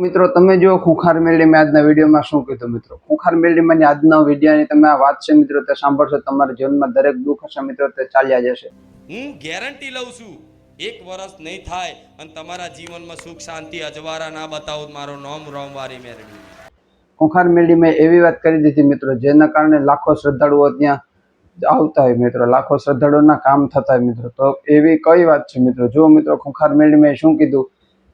મિત્રો તમે જો ખુંખાર મેળવીમાં આજના વિડીયોમાં શું કીધું મિત્રો ખુંખાર મેળવીમાં આજના વિડીયોની તમે આ વાત છે મિત્રો તે સાંભળશો તમારા જીવનમાં દરેક દુઃખ હશે મિત્રો તે ચાલ્યા જશે। હું ગેરંટી લઉં છું 1 વર્ષ નહીં થાય અને તમારા જીવનમાં સુખ શાંતિ અજવાળા ના બતાવો મારો નામ રોમવારી મેળવી। ખુંખાર મેળવીમાં એવી વાત કરી દીધી મિત્રો જેના કારણે લાખો શ્રદ્ધાળુઓ ત્યાં આવતા હોય મિત્રો, લાખો શ્રદ્ધાળુઓના કામ થતા હોય મિત્રો। તો એવી કઈ વાત છે મિત્રો? જો મિત્રો ખુંખાર મેળવીમાં શું કીધું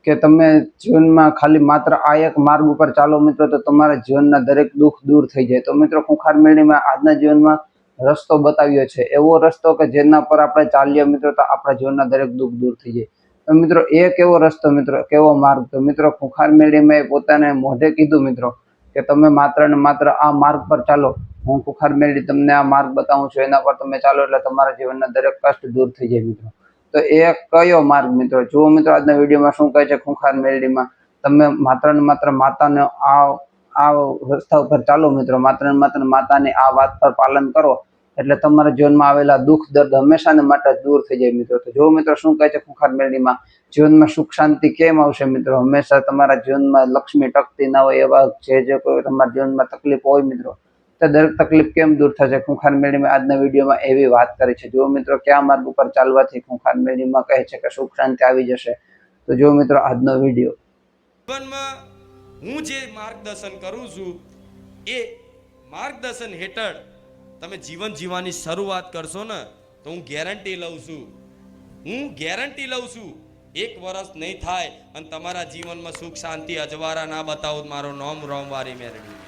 કે તમે જીવનમાં ખાલી માત્ર આ એક માર્ગ ઉપર ચાલો મિત્રો તો તમારા જીવનના દરેક દુઃખ દૂર થઈ જાય। તો મિત્રો ખુંખાર મેળવીમાં આજના જીવનમાં રસ્તો બતાવ્યો છે, એવો રસ્તો કે જેના પર આપણે ચાલીએ મિત્રો તો આપણા જીવનના દરેક દુઃખ દૂર થઈ જાય। તો મિત્રો એ કેવો રસ્તો મિત્રો, કેવો માર્ગ? તો મિત્રો ખુંખાર મેળવીમાં પોતાને મોઢે કીધું મિત્રો કે તમે માત્ર ને માત્ર આ માર્ગ પર ચાલો, હું ખુંખાર મેળવી તમને આ માર્ગ બતાવું છું, એના પર તમે ચાલો એટલે તમારા જીવનના દરેક કષ્ટ દૂર થઈ જાય મિત્રો। તો એ કયો માર્ગ મિત્રો? જુઓ મિત્રો આજના વિડીયોમાં શું કહે છે ખુંખાર મેળવીમાં, તમે માત્ર ને માત્ર માતાને આ રસ્તા ઉપર ચાલો મિત્રો, માત્ર ને માત્ર માતાની આ વાત પર પાલન કરો એટલે તમારા જીવનમાં આવેલા દુઃખ દર્દ હંમેશાને માટે દૂર થઈ જાય મિત્રો। તો જો મિત્રો શું કહે છે ખુંખાર મેળવીમાં, જીવનમાં સુખ શાંતિ કેમ આવશે મિત્રો? હંમેશા તમારા જીવનમાં લક્ષ્મી ટકતી ના હોય એવા જે કોઈ તમારા જીવનમાં તકલીફ હોય મિત્રો, તો દરેક તકલીફ કેમ દૂર થશે? ખુંખાર મેળવીમાં આજના વિડીયોમાં એવી વાત કરી છે। જો મિત્રો કયા માર્ગ ઉપર ચાલવાથી ખુંખાર મેળવીમાં કહે છે કે સુખ શાંતિ આવી જશે? તો જો મિત્રો આજનો વિડીયો। જીવનમાં હું જે માર્ગદર્શન કરું છું એ માર્ગદર્શન હેઠળ તમે જીવન જીવવાની શરૂઆત કરશો ને તો હું ગેરંટી લઉં છું 1 વર્ષ નહીં થાય અને તમારા જીવનમાં સુખ શાંતિ અજવાળા ના બતાવો મારો નામ રોમવારી મેળવી।